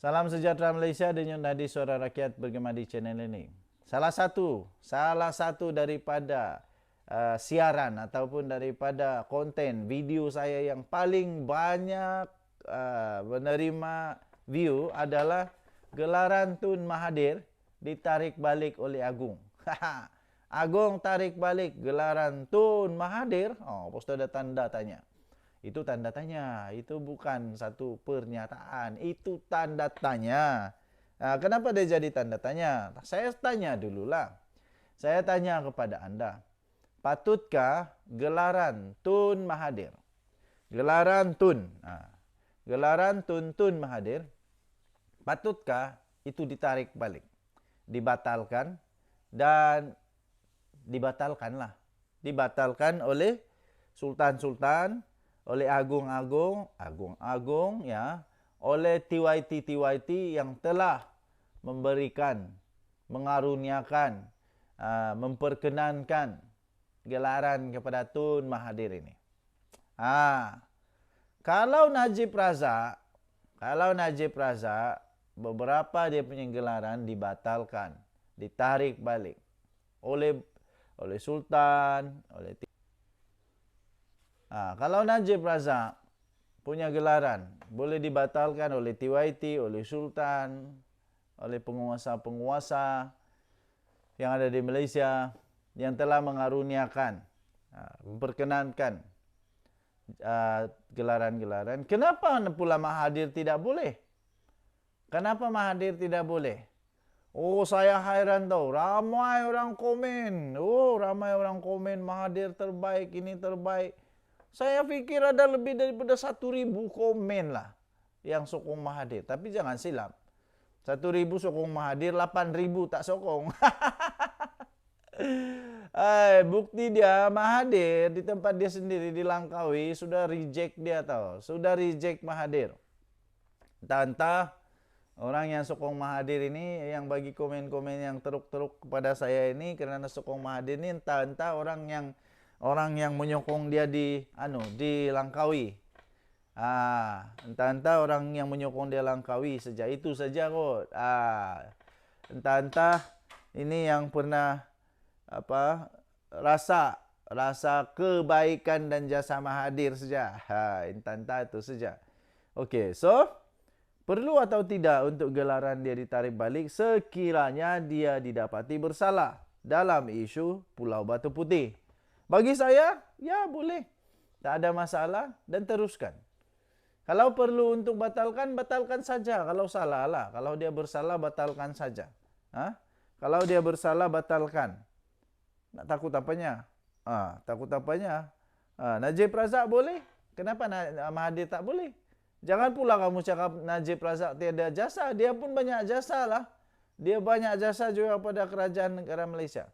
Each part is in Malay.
Salam sejahtera Malaysia, denyut nadi suara rakyat bergema di channel ini. Salah satu daripada siaran ataupun daripada konten video saya yang paling banyak menerima view adalah gelaran Tun Mahathir ditarik balik oleh Agong. Agong tarik balik gelaran Tun Mahathir. Oh, poster ada tanda tanya. Itu tanda tanya, itu bukan satu pernyataan, itu tanda tanya. Nah, kenapa dia jadi tanda tanya? Saya tanya dululah. Saya tanya kepada anda, patutkah gelaran Tun Mahathir, gelaran Tun, gelaran Tun Mahathir, patutkah itu ditarik balik, dibatalkan, dan dibatalkan oleh sultan-sultan, oleh agung-agung ya, oleh TYT yang telah memberikan, mengaruniakan, memperkenankan gelaran kepada Tun Mahathir ini. Kalau Najib Razak beberapa dia punya gelaran dibatalkan, ditarik balik oleh sultan, oleh kalau Najib Razak punya gelaran boleh dibatalkan oleh TYT, oleh sultan, oleh penguasa-penguasa yang ada di Malaysia yang telah mengaruniakan, memperkenankan gelaran-gelaran, kenapa pula Mahathir tidak boleh? Kenapa Mahathir tidak boleh? Oh, saya hairan tahu. Ramai orang komen. Mahathir terbaik, ini terbaik. Saya pikir ada lebih daripada 1.000 komen lah yang sokong Mahathir. Tapi jangan silap. 1.000 sokong Mahathir, 8.000 tak sokong. Bukti dia Mahathir di tempat dia sendiri di Langkawi sudah reject dia tahu. Sudah reject Mahathir. Entah orang yang sokong Mahathir ini yang bagi komen-komen yang teruk-teruk kepada saya ini kerana sokong Mahathir ini entah orang yang menyokong dia di Langkawi. Entah orang yang menyokong dia Langkawi sejak itu saja kot. Entah ini yang pernah rasa kebaikan dan jasa Mahathir saja. Entah itu saja. Okey, so perlu atau tidak untuk gelaran dia ditarik balik sekiranya dia didapati bersalah dalam isu Pulau Batu Putih? Bagi saya, ya boleh. Tak ada masalah dan teruskan. Kalau perlu untuk batalkan saja. Kalau salah lah. Kalau dia bersalah, batalkan saja. Kalau dia bersalah, batalkan. Nak takut apanya? Takut apanya? Najib Razak boleh. Kenapa Mahathir tak boleh? Jangan pula kamu cakap Najib Razak tiada jasa. Dia pun banyak jasa lah. Dia banyak jasa juga pada kerajaan negara Malaysia.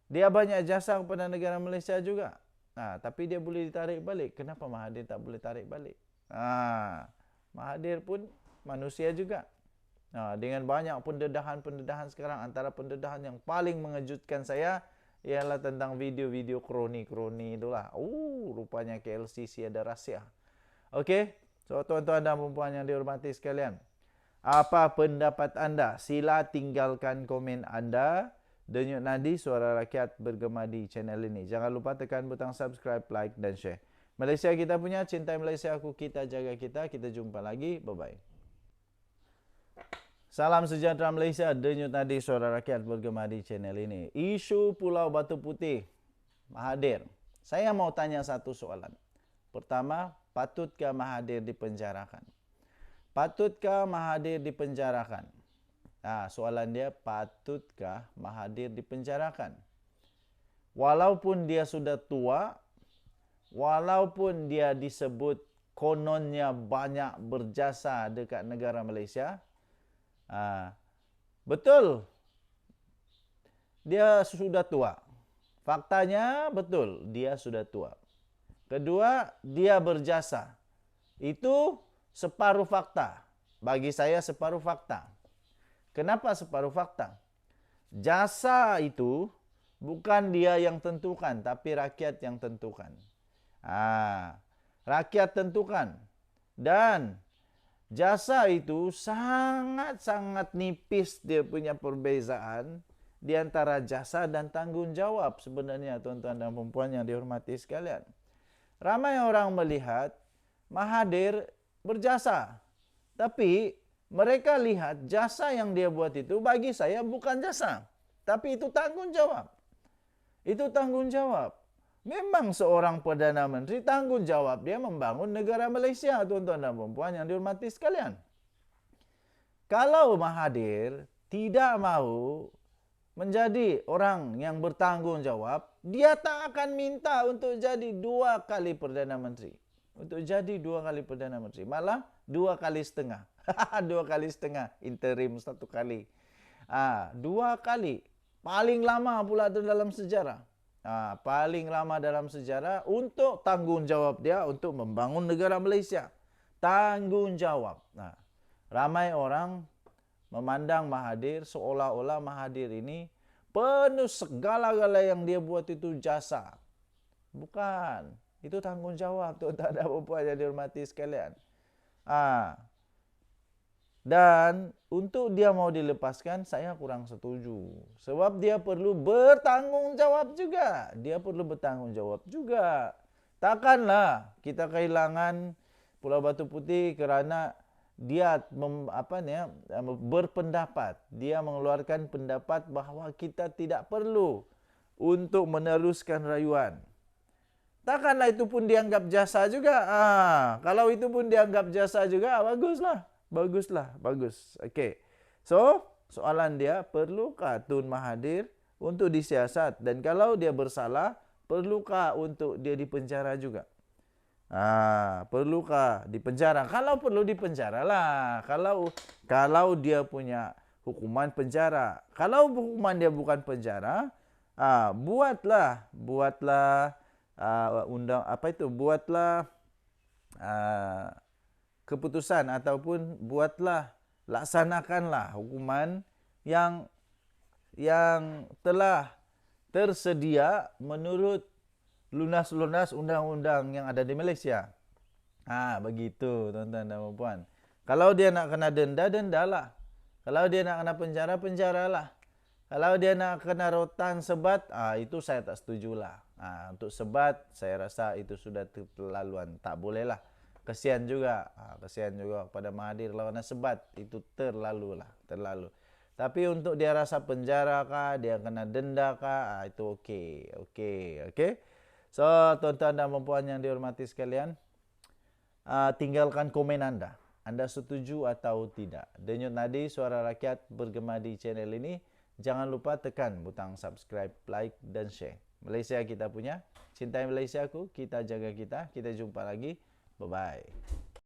Dia banyak jasa kepada negara Malaysia juga. Tapi dia boleh ditarik balik. Kenapa Mahathir tak boleh tarik balik? Mahathir pun manusia juga. Dengan banyak pendedahan sekarang, antara pendedahan yang paling mengejutkan saya ialah tentang video-video kroni itulah. Rupanya KLCC ada rahsia. Okey. So, tuan-tuan dan puan yang dihormati sekalian, apa pendapat anda? Sila tinggalkan komen anda. Denyut nadi suara rakyat bergema di channel ini. Jangan lupa tekan butang subscribe, like dan share. Malaysia kita punya, cintai Malaysia aku, kita jaga kita. Kita jumpa lagi. Bye-bye. Salam sejahtera Malaysia, denyut nadi suara rakyat bergema di channel ini. Isu Pulau Batu Putih, Mahathir. Saya mau tanya satu soalan. Pertama, patutkah Mahathir dipenjarakan? Patutkah Mahathir dipenjarakan? Soalan dia, patutkah Mahathir dipenjarakan? Walaupun dia sudah tua, walaupun dia disebut kononnya banyak berjasa dekat negara Malaysia, betul, dia sudah tua. Faktanya betul, dia sudah tua. Kedua, dia berjasa. Itu separuh fakta. Bagi saya separuh fakta. Kenapa separuh fakta? Jasa itu bukan dia yang tentukan, tapi rakyat yang tentukan. Rakyat tentukan. Dan Jasa itu sangat-sangat nipis dia punya perbezaan di antara jasa dan tanggung jawab sebenarnya, tuan-tuan dan puan yang dihormati sekalian. Ramai orang melihat Mahathir berjasa, tapi mereka lihat jasa yang dia buat itu bagi saya bukan jasa, tapi itu tanggung jawab. Itu tanggung jawab. Memang seorang Perdana Menteri tanggung jawab dia membangun negara Malaysia, tuan-tuan dan puan yang dihormati sekalian. Kalau Mahathir tidak mau menjadi orang yang bertanggung jawab, dia tak akan minta untuk jadi 2 kali Perdana Menteri. Untuk jadi 2 kali Perdana Menteri. Malah 2 kali setengah. 2 kali setengah. Interim 1 kali. 2 kali. Paling lama pula itu dalam sejarah. Paling lama dalam sejarah untuk tanggung jawab dia untuk membangun negara Malaysia. Tanggung jawab. Ramai orang memandang Mahathir seolah-olah Mahathir ini penuh segala-gala yang dia buat itu jasa. Bukan. Itu tanggung jawab, tuan-tuan dan puan yang dihormati sekalian. Dan untuk dia mau dilepaskan, saya kurang setuju. Sebab dia perlu bertanggung jawab juga. Dia perlu bertanggung jawab juga. Takkanlah kita kehilangan Pulau Batu Putih kerana dia berpendapat. Dia mengeluarkan pendapat bahawa kita tidak perlu untuk meneruskan rayuan. Takkanlah itu pun dianggap jasa juga. Kalau itu pun dianggap jasa juga, baguslah. Bagus. Okey. So, soalan dia, perlukah Tun Mahathir untuk disiasat? Dan kalau dia bersalah, perlukah untuk dia dipenjara juga? Perlukah dipenjara? Kalau perlu dipenjaralah. Kalau dia punya hukuman penjara. Kalau hukuman dia bukan penjara, buatlah keputusan ataupun laksanakanlah hukuman yang telah tersedia menurut lunas-lunas undang-undang yang ada di Malaysia. Begitu, tuan-tuan dan puan. Kalau dia nak kena denda, dendalah. Kalau dia nak kena penjara, penjaralah. Kalau dia nak kena rotan sebat, itu saya tak setujulah. Untuk sebat, saya rasa itu sudah terlaluan. Tak bolehlah. Kesian juga kepada Mahathir kalau kena sebat, itu terlalu. Tapi untuk dia rasa penjara kah, dia kena denda kah, itu okey. So, tuan-tuan dan puan yang dihormati sekalian, tinggalkan komen anda. Anda setuju atau tidak? Denyut Nadi Suara Rakyat bergema di channel ini. Jangan lupa tekan butang subscribe, like dan share. Malaysia kita punya. Cintai Malaysiaku, kita jaga kita. Kita jumpa lagi. Bye-bye.